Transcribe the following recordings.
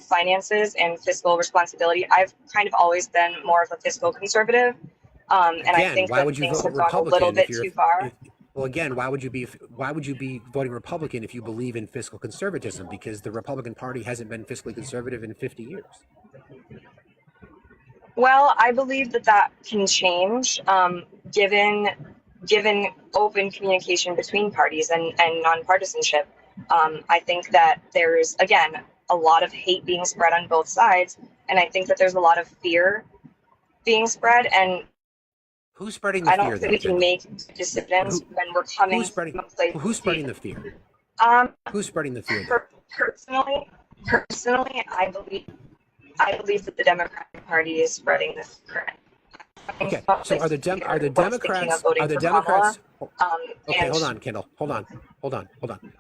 finances and fiscal responsibility. I've kind of always been more of a fiscal conservative, and Again, I think why that would you things vote have gone a Republican little if bit you're too far. well, again, why would you be voting Republican if you believe in fiscal conservatism? Because the Republican Party hasn't been fiscally conservative in 50 years. Well, I believe that that can change, given open communication between parties and nonpartisanship. I think that there's, again, a lot of hate being spread on both sides, and I think that there's a lot of fear being spread, and Who's spreading the I fear, don't think though, we can Kendall? make decisions when we're coming from a place Who's of spreading fear. the fear? Um, Who's spreading the fear, though? personally, I believe that the Democratic Party is spreading this current. Okay, so are the Democrats okay, And hold on, Kendall. Hold on.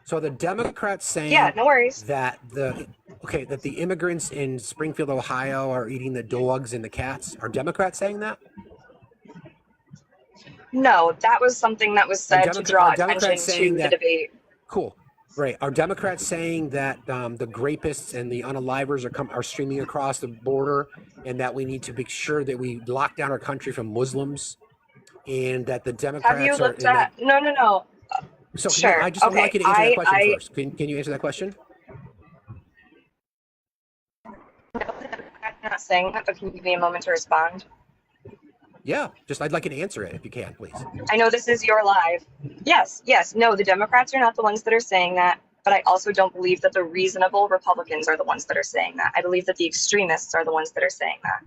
So are the Democrats saying yeah, no worries. that the immigrants in Springfield, Ohio are eating the dogs and the cats? Are Democrats saying that? No, that was something that was said to draw attention to the debate. Cool. Right. Are Democrats saying that the grapists and the unalivers are streaming across the border, and that we need to make sure that we lock down our country from Muslims, and that the Democrats Have you looked at? No. So Sure. I just would Okay. like you to answer that question first. Can you answer that question? No, I'm not saying that, but can you give me a moment to respond? Yeah. I'd like you to answer it if you can, please. I know this is your live. Yes. No, the Democrats are not the ones that are saying that, but I also don't believe that the reasonable Republicans are the ones that are saying that. I believe that the extremists are the ones that are saying that.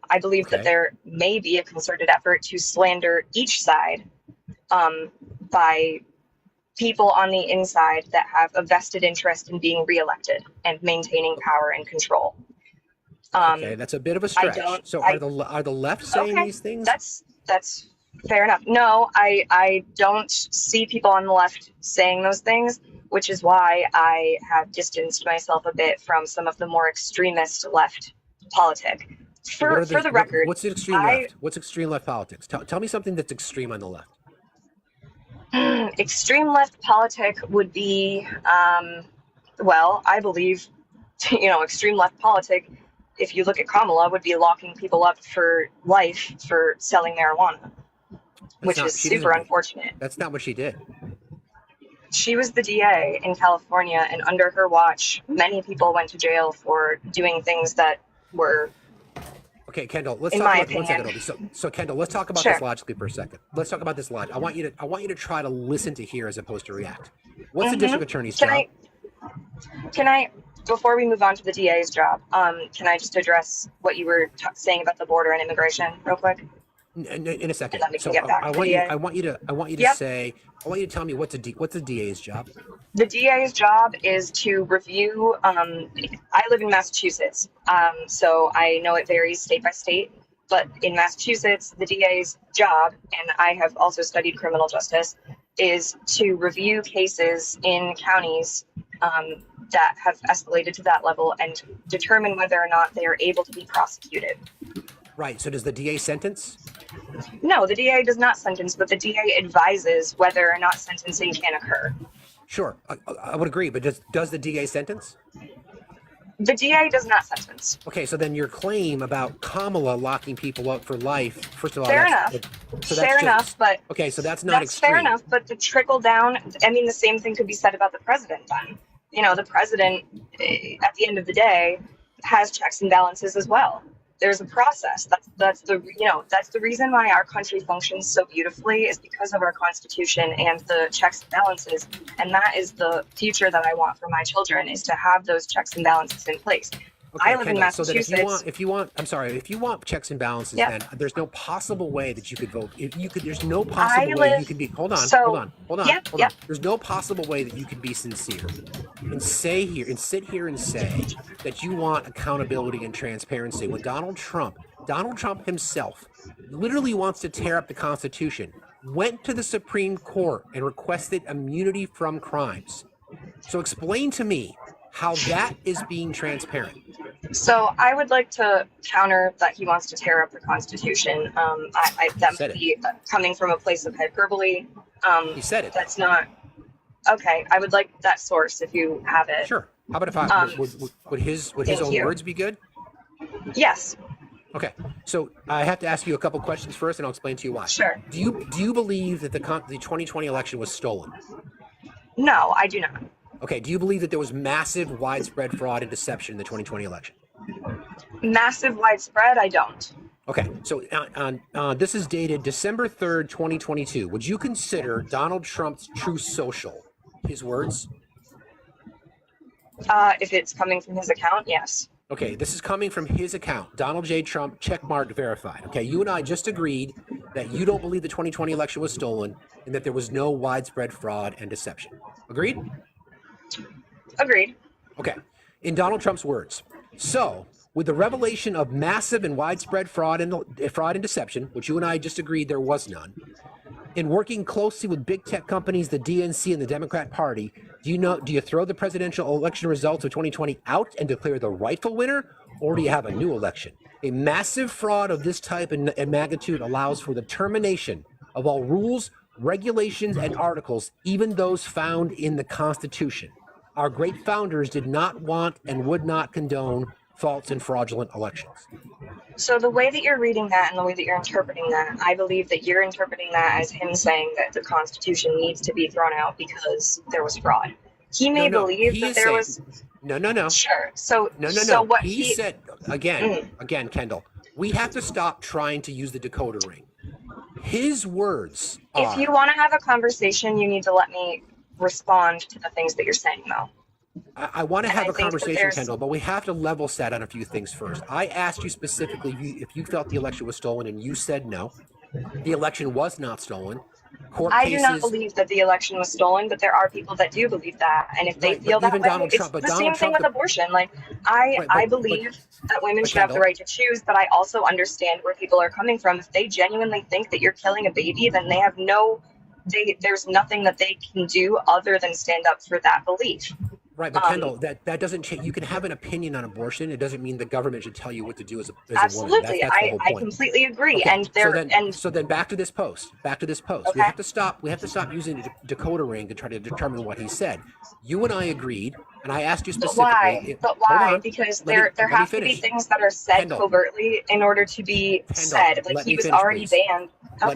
I believe that there may be a concerted effort to slander each side by people on the inside that have a vested interest in being reelected and maintaining power and control. Okay, that's a bit of a stretch. So are the left saying these things? That's fair enough. No, I don't see people on the left saying those things, which is why I have distanced myself a bit from some of the more extremist left politic. For the record, what's the extreme left? What's extreme left politics? Tell me something that's extreme on the left. Extreme left politic would be, well, I believe, extreme left politic, if you look at Kamala, would be locking people up for life for selling marijuana, which is super unfortunate. That's not what she did. She was the DA in California, and under her watch, many people went to jail for doing things that were. Okay, Kendall, let's talk about 1 second. So Kendall, let's talk about this logically for a second. Let's talk about this logic. I want you to try to listen to hear as opposed to react. What's the district attorney's job? Can I, before we move on to the DA's job, can I just address what you were saying about the border and immigration real quick? In a second. So I want you to tell me what's the DA's job? The DA's job is to review. I live in Massachusetts, so I know it varies state by state. But in Massachusetts, the DA's job, and I have also studied criminal justice, is to review cases in counties that have escalated to that level and determine whether or not they are able to be prosecuted. Right. So does the DA sentence? No, the DA does not sentence, but the DA advises whether or not sentencing can occur. Sure, I would agree, but does the DA sentence? The DA does not sentence. Okay, so then your claim about Kamala locking people up for life, first of all, fair enough, but okay, so that's not extreme. Fair enough, but the trickle down, I mean, the same thing could be said about the president then. The president, at the end of the day, has checks and balances as well. There's a process. That's the reason why our country functions so beautifully, is because of our Constitution and the checks and balances. And that is the future that I want for my children, is to have those checks and balances in place. Okay, I live in Massachusetts. So that if you want checks and balances, then there's no possible way that you could vote. There's no possible way you could be. Hold on. There's no possible way that you could be sincere and sit here and say that you want accountability and transparency when Donald Trump himself literally wants to tear up the Constitution, went to the Supreme Court and requested immunity from crimes. So explain to me how that is being transparent. So I would like to counter that he wants to tear up the Constitution. That might be coming from a place of hyperbole. He said it. That's not okay. I would like that source if you have it. Sure. How about if I would his own words be good? Yes. Okay, so I have to ask you a couple questions first, and I'll explain to you why. Sure. Do you believe that the 2020 election was stolen? No, I do not. Okay. Do you believe that there was massive, widespread fraud and deception in the 2020 election? Massive, widespread, I don't. Okay. So this is dated December 3rd, 2022. Would you consider Donald Trump's Truth Social his words? If it's coming from his account, yes. Okay, this is coming from his account, Donald J. Trump, checkmark verified. Okay, you and I just agreed that you don't believe the 2020 election was stolen and that there was no widespread fraud and deception. Agreed? Agreed. Okay, in Donald Trump's words. So, with the revelation of massive and widespread fraud and deception, which you and I just agreed there was none, in working closely with big tech companies, the DNC and the Democrat Party, do you throw the presidential election results of 2020 out and declare the rightful winner, or do you have a new election? A massive fraud of this type and magnitude allows for the termination of all rules, regulations, and articles, even those found in the Constitution. Our great founders did not want and would not condone false and fraudulent elections. So the way that you're reading that and the way that you're interpreting that, I believe that you're interpreting that as him saying that the Constitution needs to be thrown out because there was fraud. He may believe that there was... No. Sure. So what he said, again, Kendall, we have to stop trying to use the decoder ring. His words are... If you want to have a conversation, you need to let me respond to the things that you're saying, though. I want to have a conversation, Kendall, but we have to level set on a few things first. I asked you specifically if you felt the election was stolen, and you said no. The election was not stolen. I do not believe that the election was stolen, but there are people that do believe that, and if they feel that way, it's the same thing with abortion. Like, I believe that women should have the right to choose, but I also understand where people are coming from. If they genuinely think that you're killing a baby, then they have there's nothing that they can do other than stand up for that belief. Right, but Kendall, that doesn't change. You can have an opinion on abortion. It doesn't mean the government should tell you what to do as a woman. Absolutely, that's the whole point. I completely agree. Okay. So then back to this post. Okay. We have to stop using the decoder ring to try to determine what he said. You and I agreed, and I asked you specifically. But why? Because there have to be things that are said covertly in order to be said. Like, he was already banned. Okay.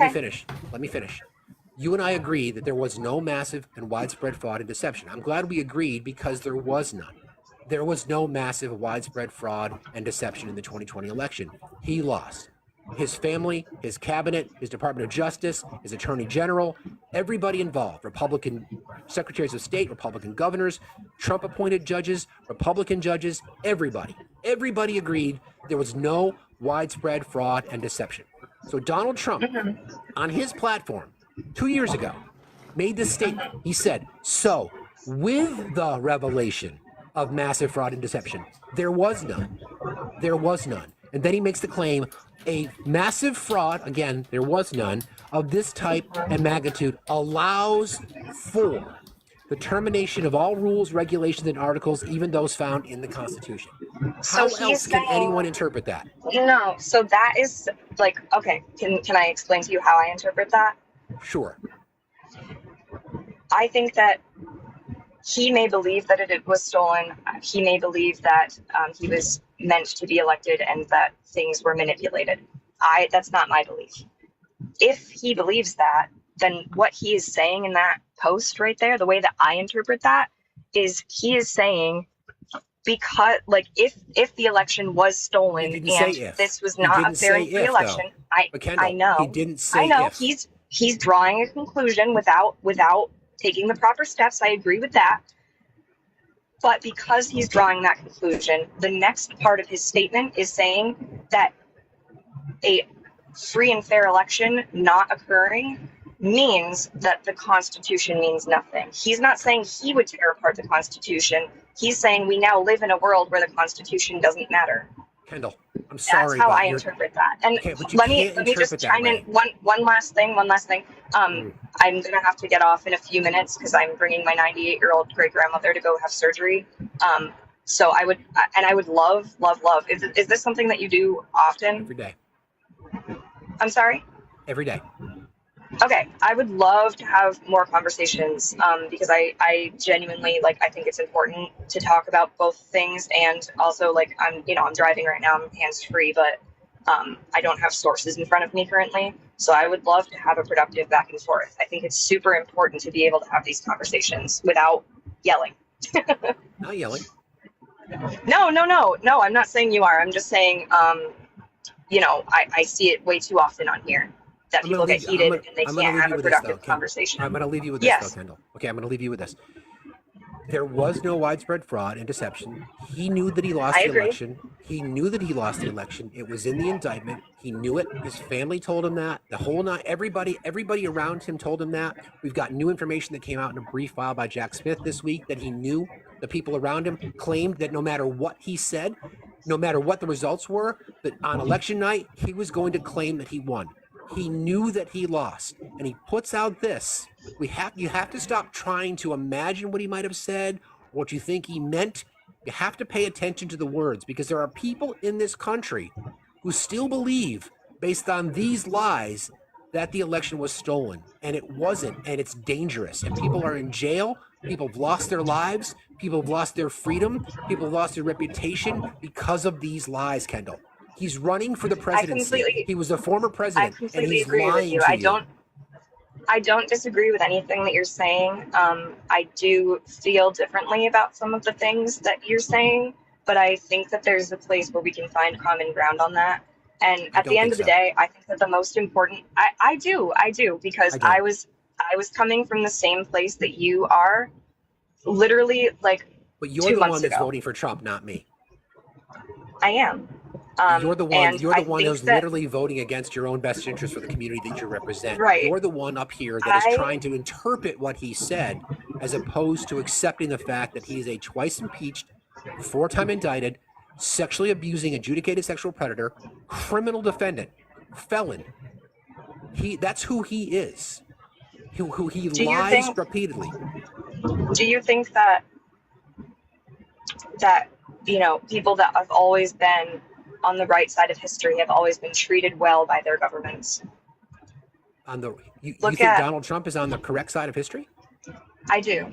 Let me finish. You and I agree that there was no massive and widespread fraud and deception. I'm glad we agreed because there was none. There was no massive, widespread fraud and deception in the 2020 election. He lost. His family, his cabinet, his Department of Justice, his Attorney General, everybody involved, Republican secretaries of state, Republican governors, Trump-appointed judges, Republican judges, everybody agreed there was no widespread fraud and deception. So Donald Trump, on his platform, 2 years ago, made this statement. He said, so with the revelation of massive fraud and deception, there was none. And then he makes the claim, a massive fraud, again, there was none, of this type and magnitude allows for the termination of all rules, regulations, and articles, even those found in the Constitution. How else can anyone interpret that? No, so that is like, okay, can I explain to you how I interpret that? Sure. I think that he may believe that it was stolen. He may believe that he was meant to be elected and that things were manipulated. That's not my belief. If he believes that, then what he is saying in that post right there, the way that I interpret that, is he is saying, because, like, if the election was stolen and this was not a fair and free election, I know. He didn't say I know. If. He's drawing a conclusion without taking the proper steps. I agree with that. But because he's drawing that conclusion, the next part of his statement is saying that a free and fair election not occurring means that the Constitution means nothing. He's not saying he would tear apart the Constitution. He's saying we now live in a world where the Constitution doesn't matter. Kendall, I'm sorry. That's how I interpret that. And let me just chime in one last thing. I'm gonna have to get off in a few minutes because I'm bringing my 98-year-old great grandmother to go have surgery. So I would love. Is this something that you do often? Every day. I'm sorry? Every day. Okay, I would love to have more conversations because I genuinely like I think it's important to talk about both things and also like I'm driving right now, I'm hands free, but I don't have sources in front of me currently. So I would love to have a productive back and forth. I think it's super important to be able to have these conversations without yelling. Not yelling. No, I'm not saying you are. I'm just saying I see it way too often on here that people get heated and they can't have a productive conversation. I'm going to leave you with this, Yes. though, Kendall. Okay, I'm going to leave you with this. There was no widespread fraud and deception. He knew that he lost the election. He knew that he lost the election. It was in the indictment. He knew it. His family told him that. The whole night, everybody around him told him that. We've got new information that came out in a brief file by Jack Smith this week that he knew. The people around him claimed that no matter what he said, no matter what the results were, that on election night, he was going to claim that he won. He knew that he lost, and he puts out this. You have to stop trying to imagine what he might have said, what you think he meant. You have to pay attention to the words, because there are people in this country who still believe, based on these lies, that the election was stolen, and it wasn't, and it's dangerous, and people are in jail. People have lost their lives. People have lost their freedom. People have lost their reputation because of these lies, Kendall. He's running for the presidency. He was a former president, and he's lying to you. I don't disagree with anything that you're saying. I do feel differently about some of the things that you're saying, but I think that there's a place where we can find common ground on that. And at the end of the day, I think that the most important, I do, because I was coming from the same place that you are, literally like 2 months ago. But you're the one that's voting for Trump, not me. I am. You're the one. You're the one who's literally voting against your own best interest for the community that you represent. Right. You're the one up here that is trying to interpret what he said, as opposed to accepting the fact that he is a twice impeached, 4-time indicted, sexually abusing, adjudicated sexual predator, criminal defendant, felon. That's who he is. Who he lies repeatedly. Do you think that people that have always been on the right side of history have always been treated well by their governments? You think Donald Trump is on the correct side of history? I do.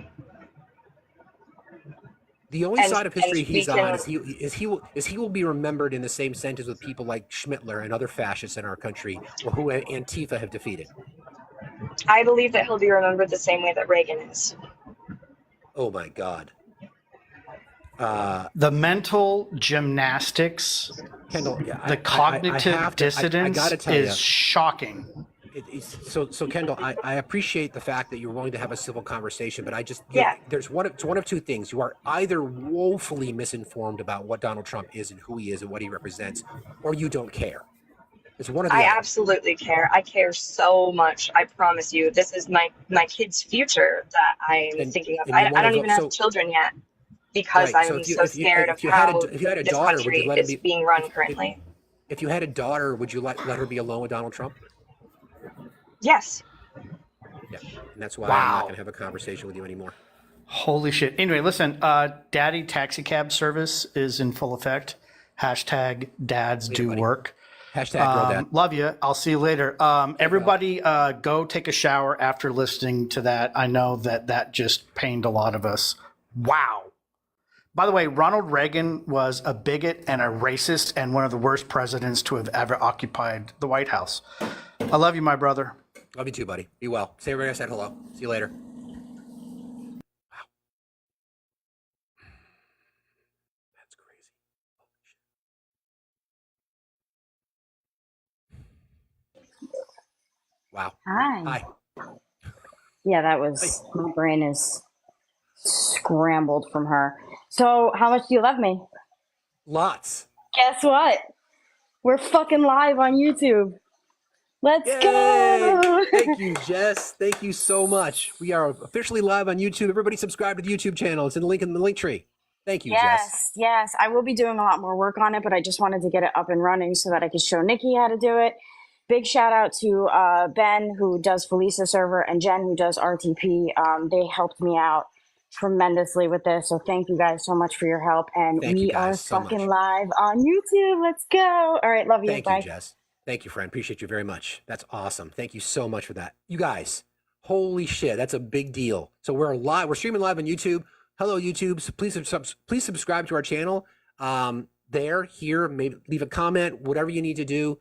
The only side of history he's on is he will be remembered in the same sentence with people like Schmittler and other fascists in our country, or who Antifa have defeated. I believe that he'll be remembered the same way that Reagan is. Oh my God. The mental gymnastics, Kendall, the cognitive dissonance is shocking. So Kendall, I appreciate the fact that you're willing to have a civil conversation, but there's one of two things. You are either woefully misinformed about what Donald Trump is and who he is and what he represents, or you don't care. It's one of the other. Absolutely care. I care so much. I promise you. This is my kid's future that I'm thinking of. I don't even have children yet, because I'm so scared of how this country is being run currently. If you had a daughter, would you let her be alone with Donald Trump? Yes. Yeah, and that's why I'm not going to have a conversation with you anymore. Holy shit. Anyway, listen, Daddy Taxi Cab service is in full effect. Hashtag dads do work. Hashtag real dad. Love you. I'll see you later. Everybody go take a shower after listening to that. I know that just pained a lot of us. Wow. By the way, Ronald Reagan was a bigot and a racist and one of the worst presidents to have ever occupied the White House. I love you, my brother. Love you too, buddy. Be well. Say everybody I said hello. See you later. Wow. That's crazy. Wow. Hi. Yeah, that was, my brain is scrambled from her. So, how much do you love me? Lots. Guess what? We're fucking live on YouTube. Let's go! Thank you, Jess. Thank you so much. We are officially live on YouTube. Everybody subscribe to the YouTube channel. It's in the link in the link tree. Thank you, Jess. Yes. I will be doing a lot more work on it, but I just wanted to get it up and running so that I could show Nikki how to do it. Big shout out to Ben, who does Felisa server, and Jen, who does RTP. They helped me out tremendously with this, so thank you guys so much for your help. And we are fucking live on YouTube. Let's go. All right, love you. Thank you, Jess. Thank you, friend. Appreciate you very much. That's awesome. Thank you so much for that. You guys, holy shit, that's a big deal. So we're live. We're streaming live on YouTube. Hello, YouTube. So please subscribe to our channel. Here, maybe leave a comment, whatever you need to do.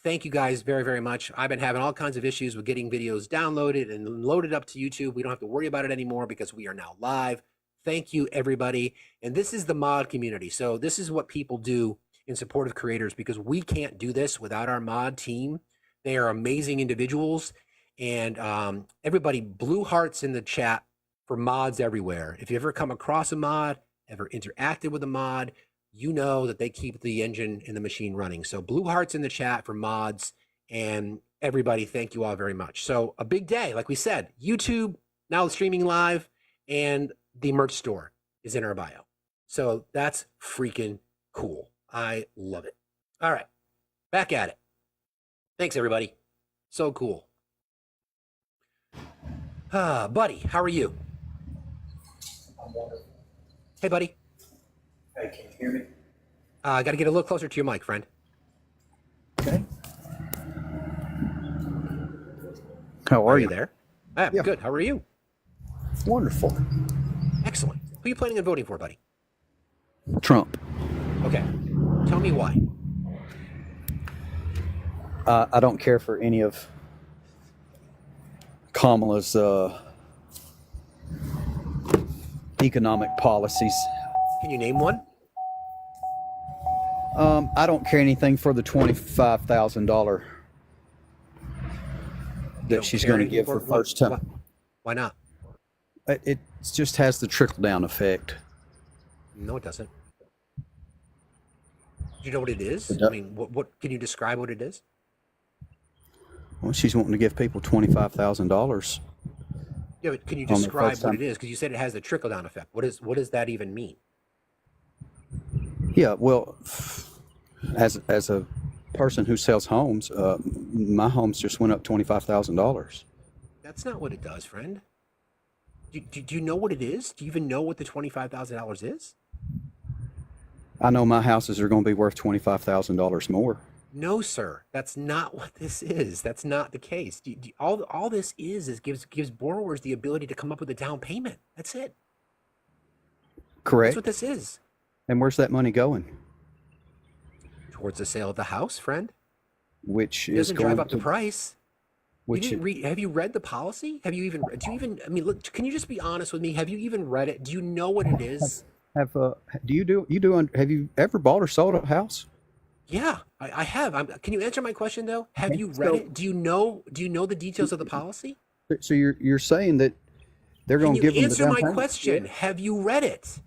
Thank you guys very, very much. I've been having all kinds of issues with getting videos downloaded and loaded up to YouTube. We don't have to worry about it anymore because we are now live. Thank you, everybody. And this is the mod community. So this is what people do in support of creators, because we can't do this without our mod team. They are amazing individuals. And everybody, blue hearts in the chat for mods everywhere. If you ever come across a mod, ever interacted with a mod, you know that they keep the engine and the machine running. So blue hearts in the chat for mods, and everybody, thank you all very much. So a big day, like we said, YouTube, now streaming live, and the merch store is in our bio. So that's freaking cool. I love it. All right, back at it. Thanks, everybody. So cool. Buddy, how are you? I'm wonderful. Hey, buddy. Hey, can you hear me? I got to get a little closer to your mic, friend. Okay. How are you? There? I'm good. How are you? Wonderful. Excellent. Who are you planning on voting for, buddy? Trump. Okay. Tell me why. I don't care for any of Kamala's economic policies. Can you name one? I don't care anything for the $25,000 that she's going to give for first time. Why not? It just has the trickle down effect. No, it doesn't. Do you know what it is? It does. I mean, what can you describe what it is? Well, she's wanting to give people $25,000. Yeah, but can you describe what it is? Because you said it has the trickle down effect. What does that even mean? Yeah, well, as a person who sells homes, my homes just went up $25,000. That's not what it does, friend. Do you know what it is? Do you even know what the $25,000 is? I know my houses are going to be worth $25,000 more. No, sir. That's not what this is. That's not the case. All this is gives borrowers the ability to come up with a down payment. That's it. Correct. That's what this is. And where's that money going? Towards the sale of the house, friend. Which it is doesn't going drive up to, the price. Which you didn't read, have you read the policy? Have you even? Do you even? I mean, look. Can you just be honest with me? Have you even read it? Do you know what it is? Have you ever bought or sold a house? Yeah, I have. Can you answer my question though? Have you read it? Do you know the details of the policy? So you're saying that they're going to give them the down payment? Answer my question. Have you read it?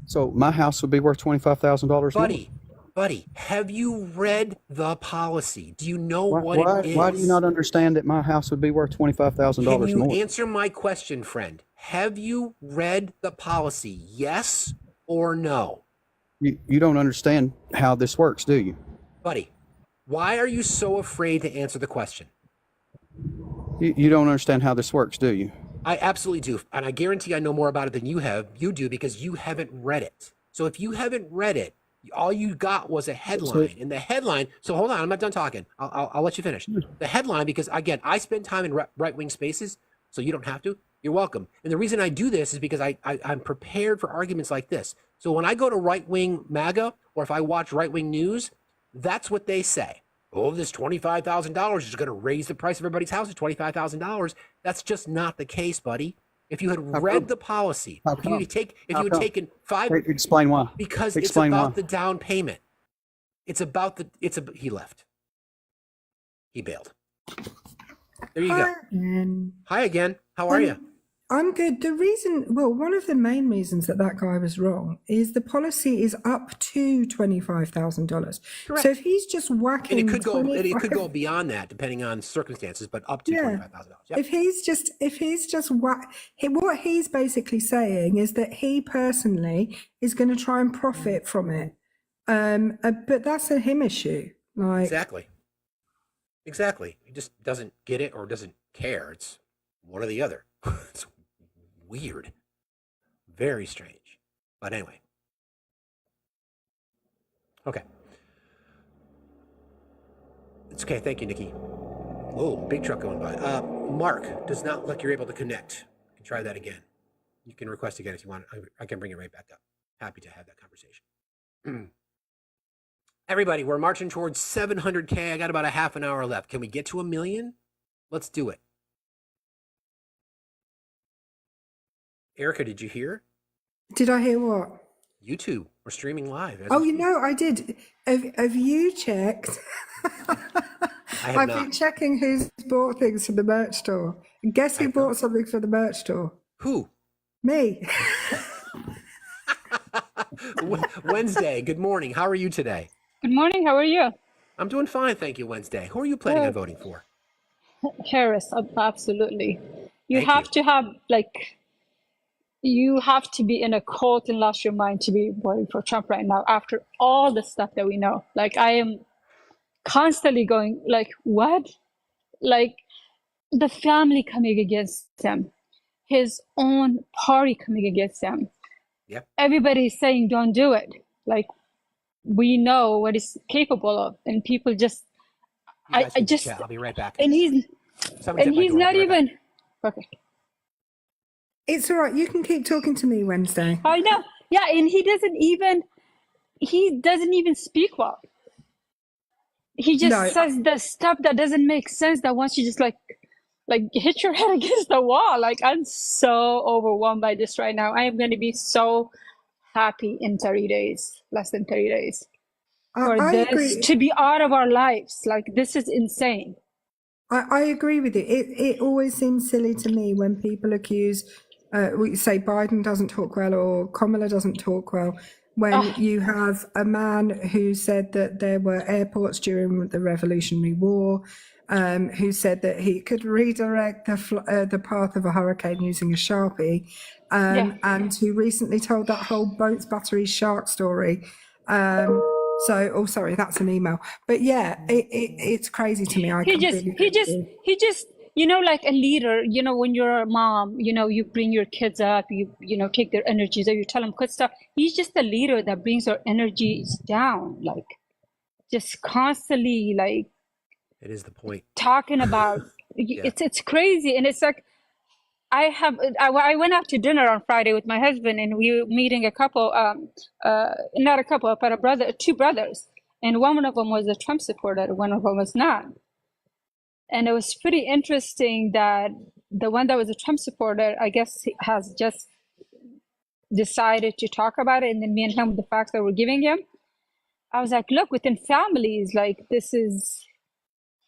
So my house would be worth $25,000 more? Buddy, have you read the policy? Do you know what it is? Why do you not understand that my house would be worth $25,000 more? Can you answer my question, friend? Have you read the policy? Yes or no? You don't understand how this works, do you? Buddy, why are you so afraid to answer the question? You don't understand how this works, do you? I absolutely do. And I guarantee I know more about it than you do because you haven't read it. So if you haven't read it, all you got was a headline. And the headline, so hold on, I'm not done talking. I'll let you finish. The headline, because again, I spend time in right-wing spaces, so you don't have to. You're welcome. And the reason I do this is because I'm prepared for arguments like this. So when I go to right-wing MAGA, or if I watch right-wing news, that's what they say. Oh, this $25,000 is going to raise the price of everybody's house to $25,000. That's just not the case, buddy. If you had read the policy, if you had taken five, explain why. Because it's about the down payment. He left. He bailed. There you go. Again. Hi again. How are you? I'm good. One of the main reasons that guy was wrong is the policy is up to $25,000. So if he's just whacking, and it could go beyond that depending on circumstances, but up to $25,000. Yep. If he's just what he's basically saying is that he personally is going to try and profit from it. But that's a him issue. Exactly. He just doesn't get it or doesn't care. It's one or the other. It's weird. Very strange. But anyway. Okay. It's okay. Thank you, Nikki. Oh, big truck going by. Mark does not look like you're able to connect. You can try that again. You can request again if you want. I can bring it right back up. Happy to have that conversation. Everybody, we're marching towards 700K. I got about a half an hour left. Can we get to 1 million? Let's do it. Erica, did you hear? Did I hear what? YouTube. We're streaming live. Oh, I did. Have you checked? I've been checking who's bought things for the merch store. And guess who bought something for the merch store? Who? Me. Wednesday, good morning. How are you today? Good morning. How are you? I'm doing fine, thank you, Wednesday. Who are you planning on voting for? Harris, absolutely. You have to have, you have to be in a cult and lost your mind to be voting for Trump right now after all the stuff that we know. I am constantly going, what? The family coming against him, his own party coming against him. Yep. Everybody's saying, don't do it. We know what he's capable of, and people just, I just, I'll be right back. And he's not even, okay. It's all right. You can keep talking to me Wednesday. I know. Yeah, and he doesn't even speak well. He just says the stuff that doesn't make sense, that once you just hit your head against the wall. I'm so overwhelmed by this right now. I am going to be so happy in 30 days, less than 30 days, for this agree. To be out of our lives. This is insane. I agree with you. It always seems silly to me when people accuse, we say Biden doesn't talk well or Kamala doesn't talk well, when you have a man who said that there were airports during the Revolutionary War, who said that he could redirect the path of a hurricane using a Sharpie, and who recently told that whole boats, batteries, shark story. Sorry, that's an email. But yeah, it's crazy to me. He just, like a leader, when you're a mom, you bring your kids up, you take their energies, or you tell them good stuff. He's just a leader that brings our energies down, just constantly, it is the point. Talking about, it's crazy. And it's I went out to dinner on Friday with my husband, and we were meeting a couple, not a couple, but two brothers. And one of them was a Trump supporter, one of them was not. And it was pretty interesting that the one that was a Trump supporter, I guess, has just decided to talk about it. And then me and him, the facts that we're giving him, I was like, look, within families, this is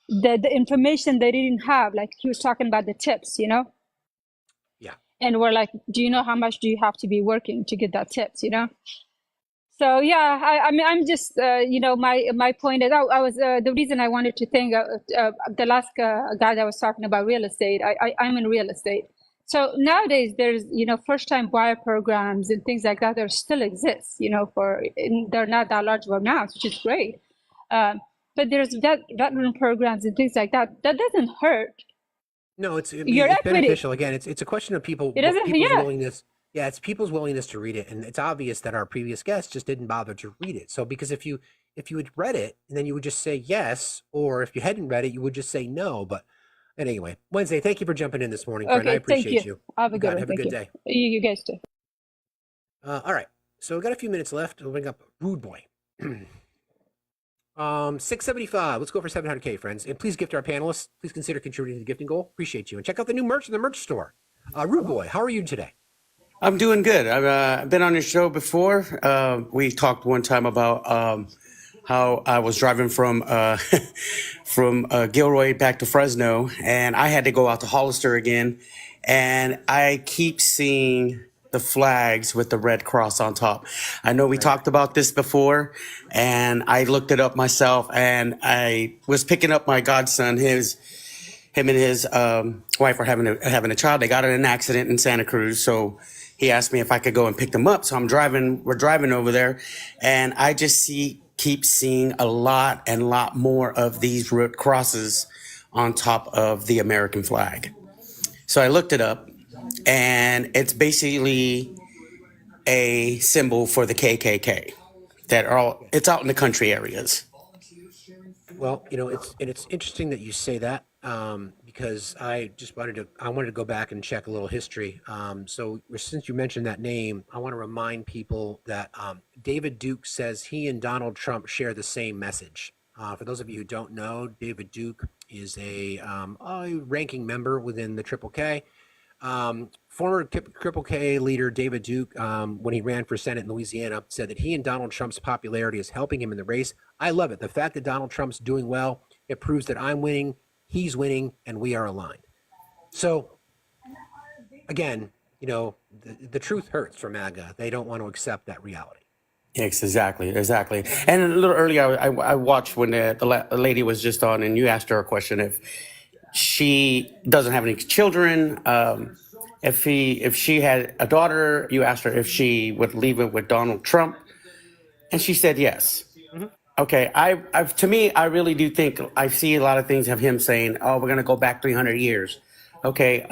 the information they didn't have. He was talking about the tips, Yeah. And we're like, do you know how much do you have to be working to get that tips, So yeah, I mean, I'm just, my point is, I was the reason I wanted to thank the last guy that was talking about real estate. I'm in real estate, so nowadays there's first-time buyer programs and things like that. There still exists, they're not that large of amounts, which is great. But there's veteran programs and things like that. That doesn't hurt. No, it's beneficial. Again, it's a question of people's willingness. Yeah, it's people's willingness to read it, and it's obvious that our previous guests just didn't bother to read it. So, because if you had read it, and then you would just say yes, or if you hadn't read it, you would just say no. But anyway, Wednesday, thank you for jumping in this morning, friend. Okay, I appreciate thank you. Have a good day. You guys too. All right, so we've got a few minutes left. We'll bring up Rude Boy. 675. Let's go for 700K, friends. And please gift our panelists. Please consider contributing to the gifting goal. Appreciate you. And check out the new merch in the merch store. Rude Boy, how are you today? I'm doing good. I've been on your show before. We talked one time about how I was driving from Gilroy back to Fresno, and I had to go out to Hollister again, and I keep seeing the flags with the red cross on top. I know we talked about this before, and I looked it up myself, and I was picking up my godson. Him and his wife were having a child. They got in an accident in Santa Cruz, so he asked me if I could go and pick them up. So we're driving over there, and I just keep seeing a lot more of these red crosses on top of the American flag. So I looked it up, and it's basically a symbol for the KKK. It's out in the country areas. Well, it's interesting that you say that because I wanted to go back and check a little history. So since you mentioned that name, I want to remind people that David Duke says he and Donald Trump share the same message. For those of you who don't know, David Duke is a ranking member within the Triple K. Former Triple K leader David Duke, when he ran for Senate in Louisiana, said that he and Donald Trump's popularity is helping him in the race. I love it. The fact that Donald Trump's doing well, it proves that I'm winning, he's winning, and we are aligned. So, again, the truth hurts for MAGA. They don't want to accept that reality. Yes, exactly. And a little earlier, I watched when the lady was just on, and you asked her a question if she doesn't have any children. If she had a daughter, you asked her if she would leave it with Donald Trump, and she said yes. Mm-hmm. Okay, to me, I really do think I see a lot of things of him saying, "Oh, we're going to go back 300 years." Okay,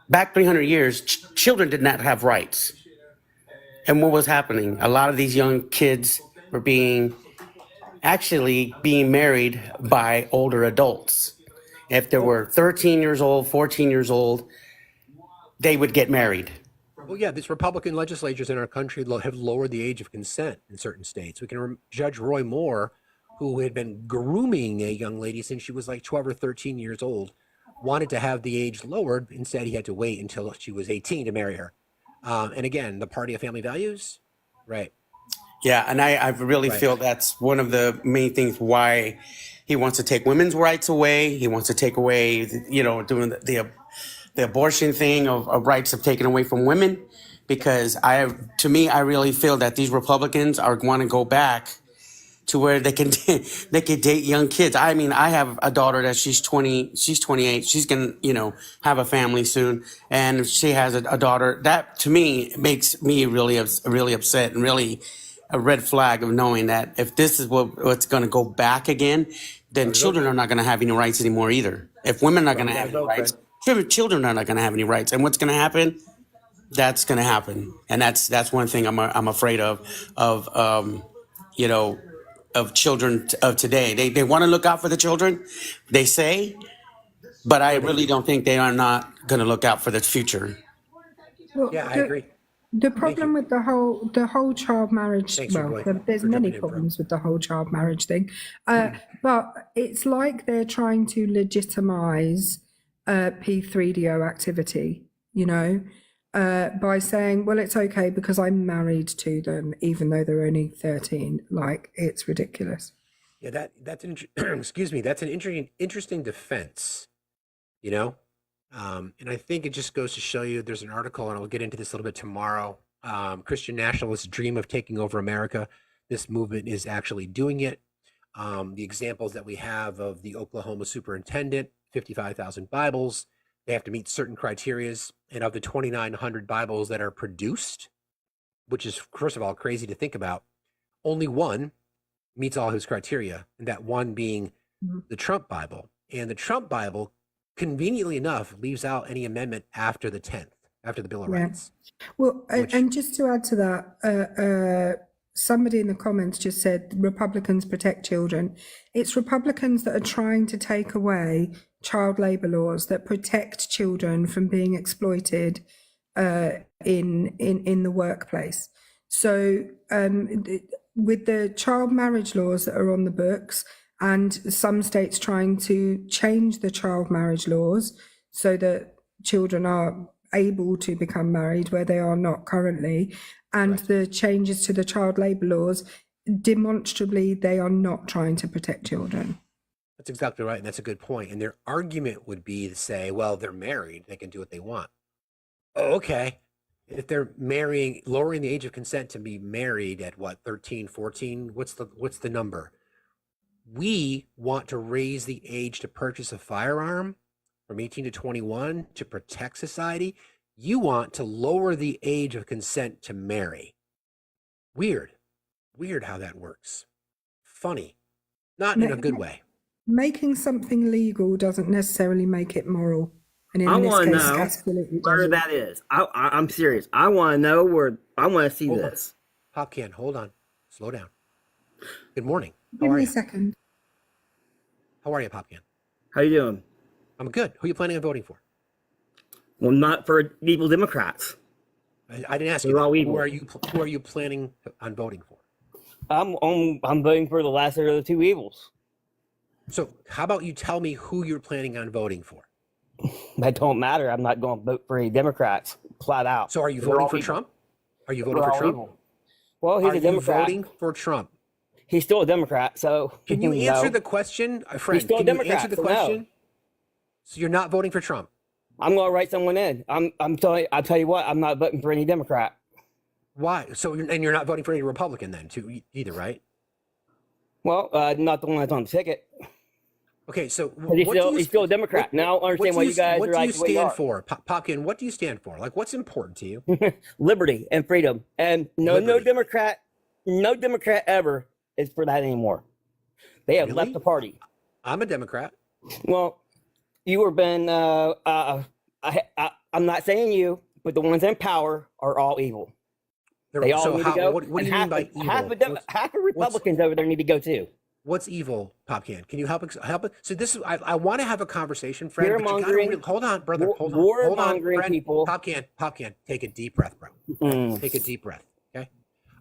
back 300 years, children did not have rights. And what was happening? A lot of these young kids were being married by older adults. If they were 13 years old, 14 years old, they would get married. Well, yeah, these Republican legislatures in our country have lowered the age of consent in certain states. We can Judge Roy Moore, who had been grooming a young lady since she was like 12 or 13 years old, wanted to have the age lowered. Instead, he had to wait until she was 18 to marry her. And again, the party of family values, right? Yeah, and I really feel that's one of the main things why he wants to take women's rights away. He wants to take away, doing the abortion thing of rights of taken away from women, because I really feel that these Republicans are want to go back to where they can date young kids. I mean, I have a daughter that she's 28. She's gonna have a family soon, and she has a daughter. That to me makes me really upset and really a red flag of knowing that if this is what's going to go back again, then children are not going to have any rights anymore either. If women are not going to have any rights, children are not going to have any rights. And what's going to happen? That's going to happen, and that's one thing I'm afraid of children of today. They want to look out for the children, they say, but I really don't think they are not going to look out for the future. Well, yeah, I agree. The problem with the whole child marriage, there's many problems with the whole child marriage thing, but it's like they're trying to legitimize P3DO activity, by saying, well, it's okay because I'm married to them, even though they're only 13. Like, it's ridiculous. Yeah, that's an excuse me. That's an interesting defense, and I think it just goes to show you. There's an article, and I'll get into this a little bit tomorrow. Christian nationalists dream of taking over America. This movement is actually doing it. The examples that we have of the Oklahoma superintendent, 55,000 Bibles. They have to meet certain criterias, and of the 2,900 Bibles that are produced, which is, first of all, crazy to think about, only one meets all his criteria, and that one being the Trump Bible. And the Trump Bible, conveniently enough, leaves out any amendment after the 10th, after the Bill of Rights. Well, and just to add to that, somebody in the comments just said Republicans protect children. It's Republicans that are trying to take away child labor laws that protect children from being exploited in the workplace. So with the child marriage laws that are on the books, and some states trying to change the child marriage laws so that children are able to become married where they are not currently, and the changes to the child labor laws, demonstrably they are not trying to protect children. That's exactly right, and that's a good point. And their argument would be to say, well, they're married, they can do what they want. Oh, okay. If they're lowering the age of consent to be married at 13, 14, what's the number? We want to raise the age to purchase a firearm from 18 to 21 to protect society. You want to lower the age of consent to marry. Weird how that works. Funny, not in a good way. Making something legal doesn't necessarily make it moral. And in this case, absolutely where doesn't. that is. I'm serious. I want to know where. I want to see this. Popcan, hold on. Slow down. Good morning. Give me a second. How are you, Popcan? How you doing? I'm good. Who are you planning on voting for? Well, not for evil Democrats. I didn't ask you They're that. all evil. Who are you planning on voting for? I'm voting for the lesser of the two evils. So how about you tell me who you're planning on voting for? That don't matter. I'm not going to vote for any Democrats, flat out. So are you They're voting all for evil. Trump? Are you voting They're for all Trump? evil. Well, he's Are a you Democrat. voting for Trump? He's still a Democrat, so Can you no. answer the question, friend? He's still a Can you answer Democrat, the so no. question? So you're not voting for Trump? I'm going to write someone in. I'll tell you what, I'm not voting for any Democrat. Why? So you're not voting for any Republican then, too, either, right? Well, not the one that's on the ticket. Okay, so He's still a Democrat. Now I understand why you guys what are do you like the way you stand are. for, Popkin? What do you stand for? Like, what's important to you? Liberty and freedom, and no Democrat ever is for that anymore. They have left the party. I'm a Democrat. Well, you have been. I'm not saying you, but the ones in power are all evil. They all need to go. What do you mean by evil? Half of Republicans over there need to go too. What's evil, Popcan? Can you help it? So this is. I want to have a conversation, friend. But you gotta hold on, brother. Hold on, friend. People. Popcan, take a deep breath, bro. Take a deep breath. Okay.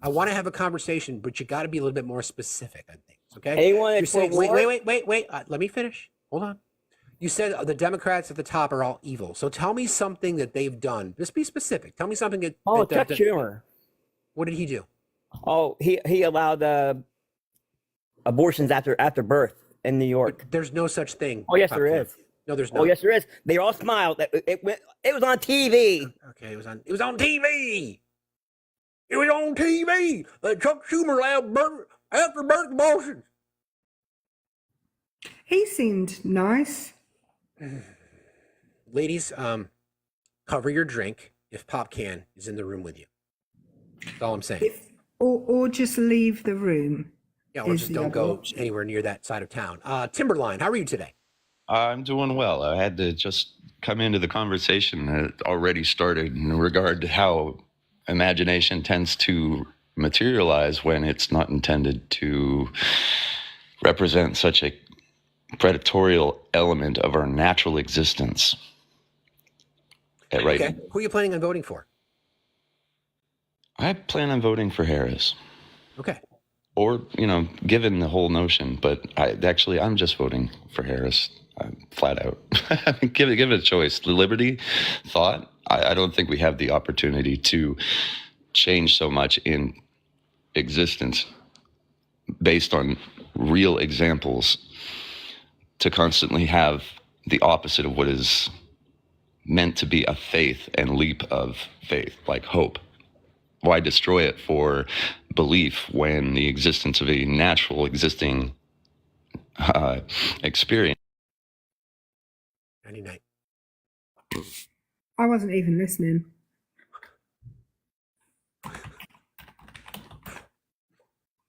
I want to have a conversation, but you got to be a little bit more specific on things. Okay. Anyone You're saying, wait. Let me finish. Hold on. You said the Democrats at the top are all evil. So tell me something that they've done. Just be specific. Tell me something that. Chuck Schumer. What did he do? Oh, he allowed abortions after birth in New York. But there's no such thing. Oh yes, there is. No, there's not. Oh yes, there is. They all smiled. It was on TV. Okay, it was on TV. It was on TV that Chuck Schumer allowed after birth abortions. He seemed nice. Ladies, cover your drink if Popcan is in the room with you. That's all I'm saying. Or just leave the room. Yeah, or just don't go anywhere near that side of town. Timberline, how are you today? I'm doing well. I had to just come into the conversation that already started in regard to how imagination tends to materialize when it's not intended to represent such a predatorial element of our natural existence. Okay. Who are you planning on voting for? I plan on voting for Harris. Okay. Or, given the whole notion, but I'm just voting for Harris, flat out. Give it a choice. The liberty, thought, I don't think we have the opportunity to change so much in existence based on real examples to constantly have the opposite of what is meant to be a faith and leap of faith, like hope. Why destroy it for belief when the existence of a natural existing experience? 99. I wasn't even listening.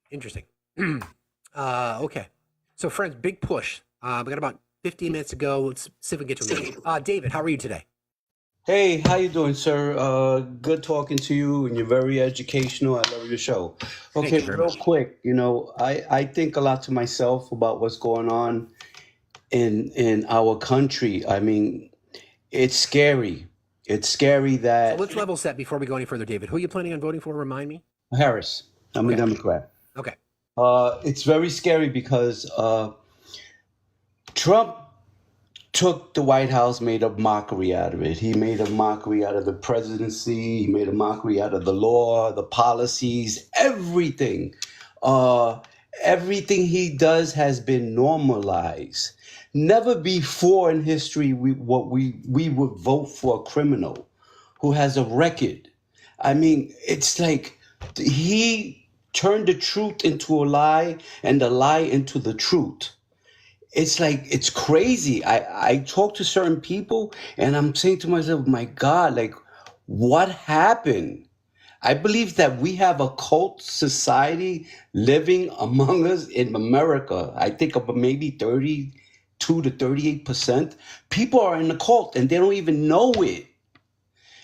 Interesting. Okay. So, friends, big push. We got about 15 minutes to go. Let's see if we can get to a meeting. David, how are you today? Hey, how you doing, sir? Good talking to you, and you're very educational. I love your show. Okay, real quick, I think a lot to myself about what's going on in our country. I mean, it's scary. It's scary that... So let's level set before we go any further, David. Who are you planning on voting for? Remind me. Harris. I'm a Democrat. Okay. It's very scary because Trump took the White House, made a mockery out of it. He made a mockery out of the presidency. He made a mockery out of the law, the policies, everything. Everything he does has been normalized. Never before in history we would vote for a criminal who has a record. I mean, it's like he turned the truth into a lie and the lie into the truth. It's like, it's crazy. I talk to certain people and I'm saying to myself, my God, like, what happened? I believe that we have a cult society living among us in America. I think about maybe 32 to 38%. People are in the cult and they don't even know it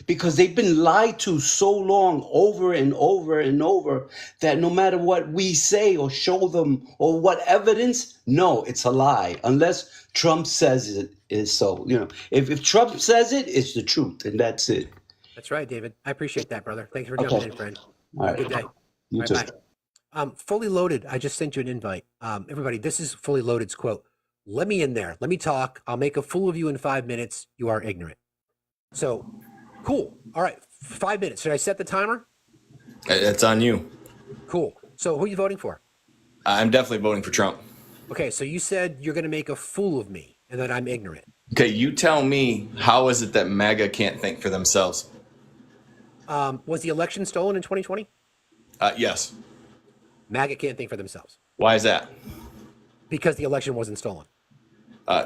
because they've been lied to so long over and over and over that no matter what we say or show them or what evidence, no, it's a lie unless Trump says it is so. If Trump says it, it's the truth, and that's it. That's right, David. I appreciate that, brother. Thanks for jumping in, friend. All Have a right. good day. You All too. right, bye. Fully Loaded, I just sent you an invite. Everybody, this is Fully Loaded's quote. Let me in there. Let me talk. I'll make a fool of you in 5 minutes. You are ignorant. So, cool. All right, 5 minutes. Should I set the timer? It's on you. Cool. So who are you voting for? I'm definitely voting for Trump. Okay, so you said you're going to make a fool of me and that I'm ignorant. Okay, you tell me, how is it that MAGA can't think for themselves? Was the election stolen in 2020? Yes. MAGA can't think for themselves. Why is that? Because the election wasn't stolen.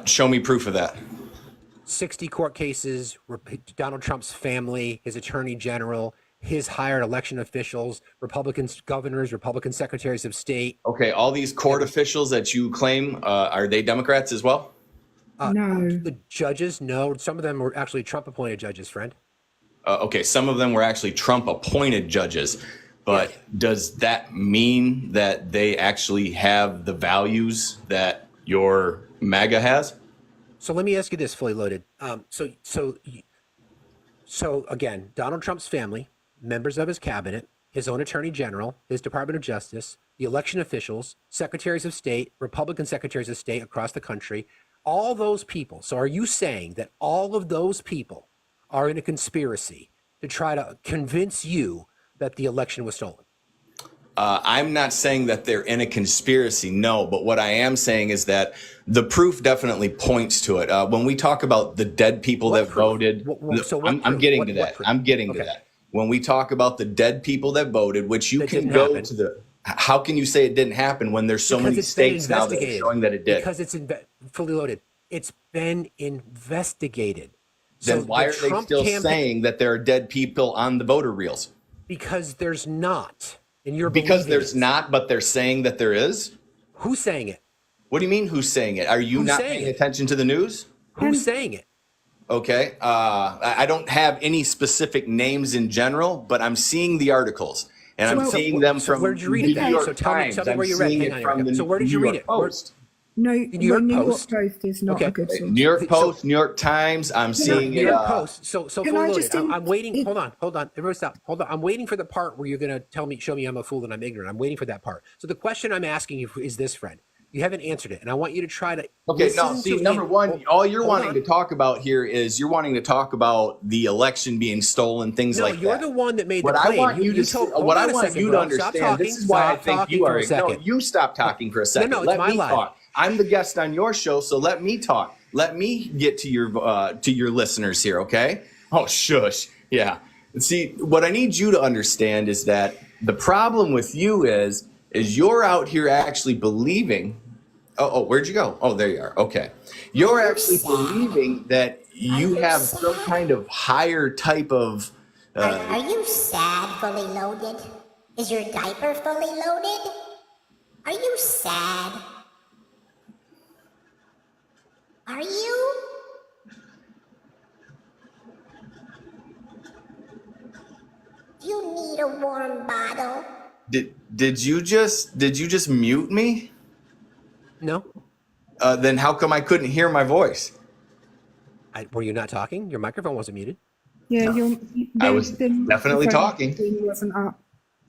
Show me proof of that. 60 court cases, Donald Trump's family, his attorney general, his hired election officials, Republican governors, Republican secretaries of state. Okay, all these court officials that you claim, are they Democrats as well? No. The judges, no. Some of them were actually Trump-appointed judges, friend. Okay, some of them were actually Trump-appointed judges, but does that mean that they actually have the values that your MAGA has? So let me ask you this, Fully Loaded. So again, Donald Trump's family, members of his cabinet, his own attorney general, his Department of Justice, the election officials, secretaries of state, Republican secretaries of state across the country, all those people. So are you saying that all of those people are in a conspiracy to try to convince you that the election was stolen? I'm not saying that they're in a conspiracy, no, but what I am saying is that the proof definitely points to it. When we talk about the dead people that voted, I'm getting to that. I'm getting to that. When we talk about the dead people that voted, which you can go to the, how can you say it didn't happen when there's so many states now that are showing that it did? Because it's Fully Loaded. It's been investigated. Then why are they still saying that there are dead people on the voter reels? Because there's not. Because there's not, but they're saying that there is? Who's saying it? What do you mean, who's saying it? Are you not paying attention to the news? Who's saying it? Okay. I don't have any specific names in general, but I'm seeing the articles. And I'm seeing them from where did you read it then? So tell me where you read it. Hang on. So where did you read it? No, New York Post is not a good source. New York Post, New York Times. I'm seeing New York Post. So Fully Loaded. I'm waiting. Hold on. Everybody stop. Hold on. I'm waiting for the part where you're going to show me I'm a fool and I'm ignorant. I'm waiting for that part. So the question I'm asking you is this, friend. You haven't answered it, and I want you to try to. Okay, no. See, number one, all you're wanting to talk about here is you're wanting to talk about the election being stolen, things like that. No, you're the one that made the claim. claim. I want you to understand. This is why I think you are. No, you stop talking for a second. No, let me talk. I'm the guest on your show, so let me talk. Let me get to your listeners here, okay? Oh, shush. Yeah. See, what I need you to understand is that the problem with you is you're out here actually believing. Oh, where'd you go? Oh, there you are. Okay. You're actually believing that you have some kind of higher type of. Are you sad, Fully Loaded? Is your diaper fully loaded? Are you sad? Are you? Do you need a warm bottle? Did you just mute me? No. Then how come I couldn't hear my voice? Were you not talking? Your microphone wasn't muted. Yeah, I was definitely talking. Wasn't up.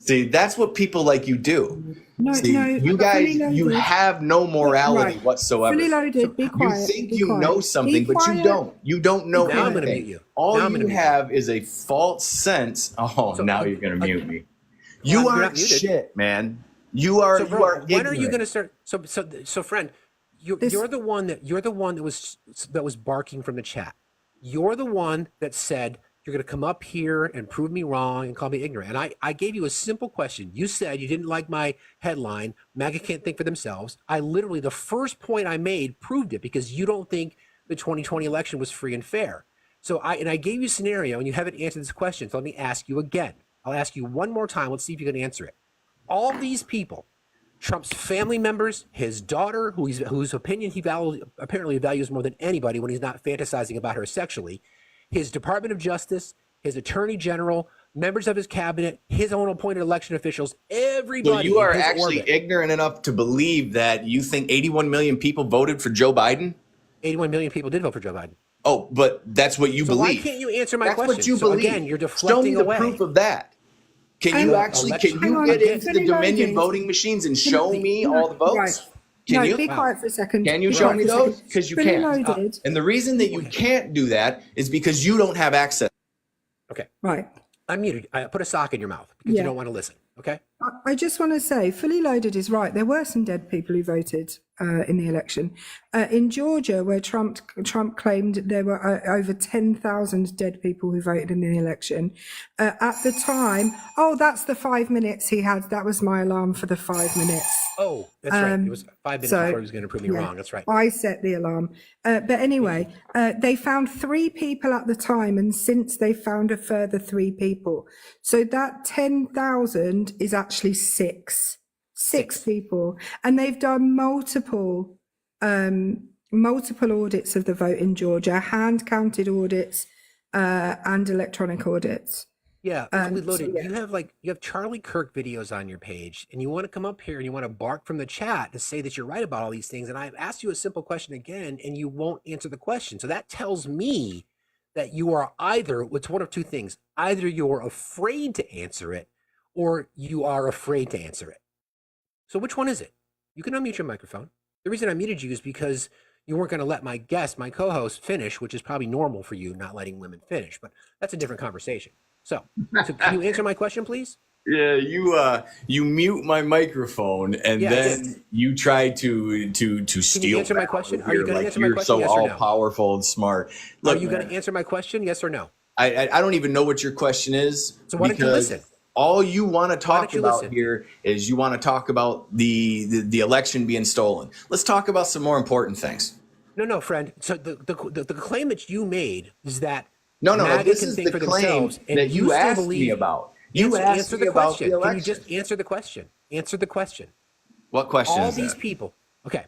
See, that's what people like you do. No, you guys, you have no morality whatsoever. Fully Loaded, be quiet. You think you know something, but you don't. You don't know anything. Now I'm going to mute you. All you have is a false sense. Oh, now you're going to mute me. You aren't shit, man. You are. So, bro, when are you going to start? So, friend, you're the one that was barking from the chat. You're the one that said you're going to come up here and prove me wrong and call me ignorant. And I gave you a simple question. You said you didn't like my headline, MAGA can't think for themselves. I literally, the first point I made proved it because you don't think the 2020 election was free and fair. So I gave you a scenario and you haven't answered this question. So let me ask you again. I'll ask you one more time. Let's see if you can answer it. All these people, Trump's family members, his daughter, whose opinion he apparently values more than anybody when he's not fantasizing about her sexually, his Department of Justice, his attorney general, members of his cabinet, his own appointed election officials, everybody. So you are in his actually orbit. ignorant enough to believe that you think 81 million people voted for Joe Biden? 81 million people did vote for Joe Biden. Oh, but that's what you So believe. why can't you answer my That's question? what you so believe. again, you're deflecting Show me the away. proof of that. Can you actually, election- can you Hang on, get into the fully Dominion loaded. voting machines and show me No, all the votes? right. Can No, you? be quiet for a second. Can you Be show quiet me for a those? second. Because you Fully can't. loaded. And the reason that you can't do that is because you don't have access. Okay. Right. I'm muted. I put a sock in your mouth because you don't want to listen. Okay. I just want to say, fully loaded is right. There were some dead people who voted in the election. In Georgia, where Trump claimed there were over 10,000 dead people who voted in the election. At the time, that's the 5 minutes he had. That was my alarm for the 5 minutes. Oh, that's right. It was 5 minutes before he was going to prove me wrong. That's right. I set the alarm. But anyway, they found 3 people at the time, and since they found a further 3 people. So that 10,000 is actually 6 people. And they've done multiple audits of the vote in Georgia, hand-counted audits and electronic audits. Yeah, fully loaded. You have Charlie Kirk videos on your page, and you want to come up here and you want to bark from the chat to say that you're right about all these things. And I've asked you a simple question again, and you won't answer the question. So that tells me that you are it's one of 2 things. Either you're afraid to answer it, or you are afraid to answer it. So which one is it? You can unmute your microphone. The reason I muted you is because you weren't going to let my guest, my co-host, finish, which is probably normal for you, not letting women finish. But that's a different conversation. So can you answer my question, please? Yeah, you mute my microphone and then you try to steal. Can you answer my question? Are you going to answer my question? You're Yes so or all no? powerful and smart. Look, Are you going to answer my question? Yes or no? I don't even know what your question is. So why don't you listen? All you want to talk about here is you want to talk about the election being stolen. Let's talk about some more important things. No, friend. So the claim that you made is that no. This can is think the for claim themselves, and that you asked believe, me about. You asked me about the election. Can you just answer the question? Answer the question. What question all is these that? People. Okay.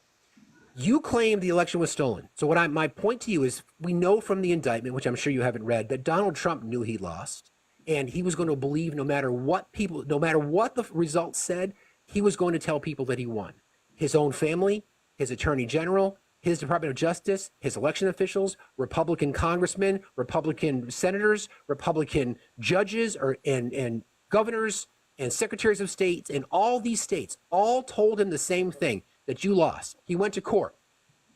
You claim the election was stolen. So my point to you is, we know from the indictment, which I'm sure you haven't read, that Donald Trump knew he lost, and he was going to believe no matter what the results said, he was going to tell people that he won. His own family, his attorney general, his Department of Justice, his election officials, Republican congressmen, Republican senators, Republican judges, and governors and secretaries of states in all these states all told him the same thing, that you lost. He went to court.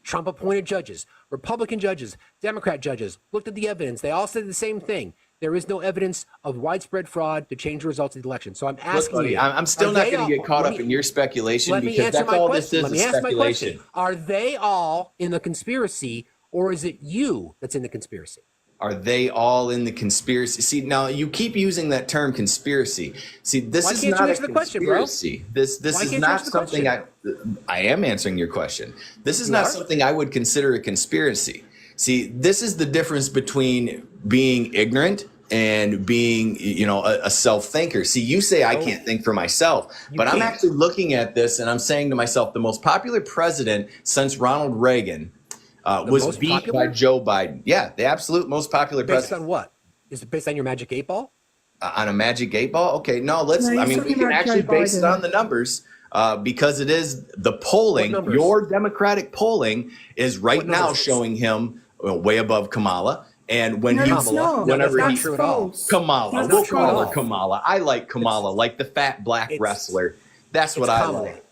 Trump appointed judges, Republican judges, Democrat judges, looked at the evidence. They all said the same thing. There is no evidence of widespread fraud to change the results of the election. So I'm asking you. I'm still not going to get caught up in your speculation, because that's all this is, speculation. Are they all in the conspiracy, or is it you that's in the conspiracy? Are they all in the conspiracy? See, now you keep using that term conspiracy. See, this is not a conspiracy. This is not something I am answering your question. This is not something I would consider a conspiracy. See, this is the difference between being ignorant and being, a self-thinker. See, you say I can't think for myself, but I'm actually looking at this and I'm saying to myself, the most popular president since Ronald Reagan was beat by Joe Biden. Yeah, the absolute most popular president. Based on what? Is it based on your magic 8 ball? On a magic 8 ball? Okay, no, we can actually base it on the numbers. Because it is the polling, your Democratic polling is right now showing him way above Kamala. And when Kamala, we'll call her Kamala. I like Kamala, like the fat black wrestler. That's what I like.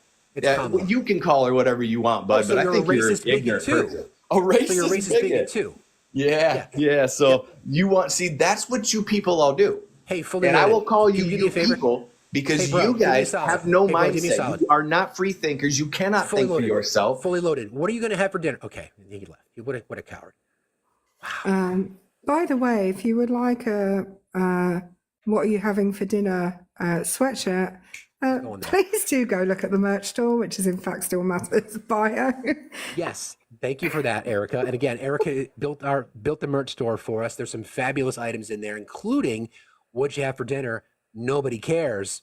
Well, you can call her whatever you want, bud, but I think you're an ignorant person. A racist bigot too. Yeah. So that's what you people all do. Hey, fully and loaded. I will call you people. Because you guys have no mindset. You are not free thinkers. You cannot think for yourself. Fully loaded. What are you going to have for dinner? Okay, he left. What a coward. Wow. By the way, if you would like a what are you having for dinner sweatshirt, please do go look at the merch store, which is in FactsStillMatter's bio. Yes, thank you for that, Erica. And again, Erica built the merch store for us. There's some fabulous items in there, including what'd you have for dinner. Nobody cares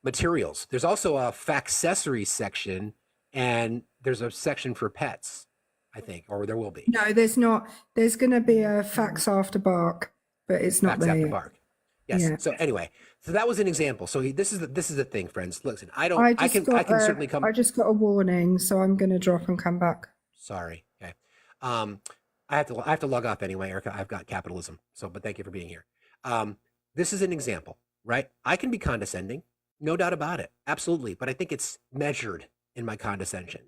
materials. There's also a Faccessories section, and there's a section for pets, I think, or there will be. No, there's not. There's going to be a Facts After Bark but it's not Facts there after yet. bark. Yes. Yeah. So anyway, so that was an example. So this is the thing, friends. Listen, I can certainly come. I just got a warning, so I'm going to drop and come back. Sorry. Okay. I have to log off anyway, Erica. I've got capitalism. So, but thank you for being here. This is an example, right? I can be condescending, no doubt about it. Absolutely. But I think it's measured in my condescension.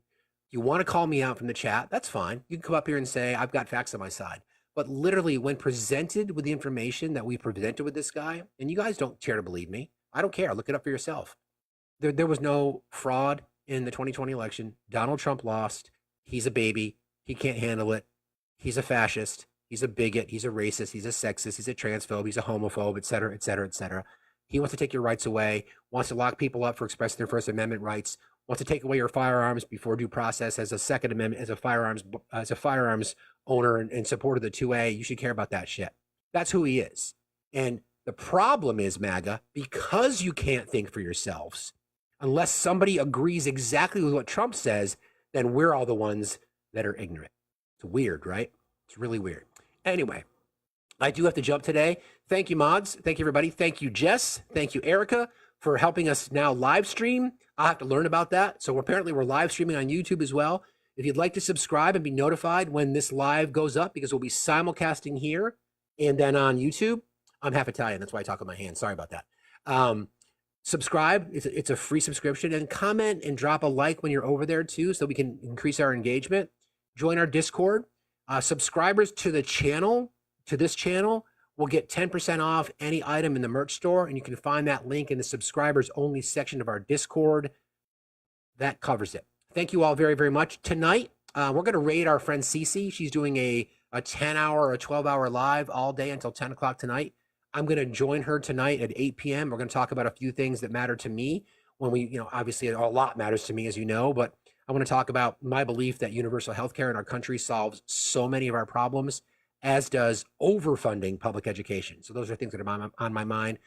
You want to call me out from the chat? That's fine. You can come up here and say, I've got facts on my side. But literally, when presented with the information that we presented with this guy, and you guys don't care to believe me, I don't care. Look it up for yourself. There was no fraud in the 2020 election. Donald Trump lost. He's a baby. He can't handle it. He's a fascist. He's a bigot. He's a racist. He's a sexist. He's a transphobe. He's a homophobe, et cetera, et cetera, et cetera. He wants to take your rights away, wants to lock people up for expressing their First Amendment rights, wants to take away your firearms before due process as a Second Amendment, as a firearms owner and supporter of the 2A. You should care about that shit. That's who he is. And the problem is, MAGA, because you can't think for yourselves, unless somebody agrees exactly with what Trump says, then we're all the ones that are ignorant. It's weird, right? It's really weird. Anyway, I do have to jump today. Thank you, mods. Thank you, everybody. Thank you, Jess. Thank you, Erica, for helping us now live stream. I'll have to learn about that. So apparently we're live streaming on YouTube as well. If you'd like to subscribe and be notified when this live goes up, because we'll be simulcasting here and then on YouTube. I'm half Italian. That's why I talk with my hands. Sorry about that. Subscribe. It's a free subscription, and comment and drop a like when you're over there too, so we can increase our engagement. Join our Discord. Subscribers to the channel, to this channel, will get 10% off any item in the merch store, and you can find that link in the subscribers only section of our Discord. That covers it. Thank you all very, very much. Tonight, we're going to raid our friend Cece. She's doing a 10-hour or a 12-hour live all day until 10 o'clock tonight. I'm going to join her tonight at 8 p.m. We're going to talk about a few things that matter to me when we, obviously a lot matters to me, as you know, but I want to talk about my belief that universal healthcare in our country solves so many of our problems, as does overfunding public education. So those are things that are on my mind.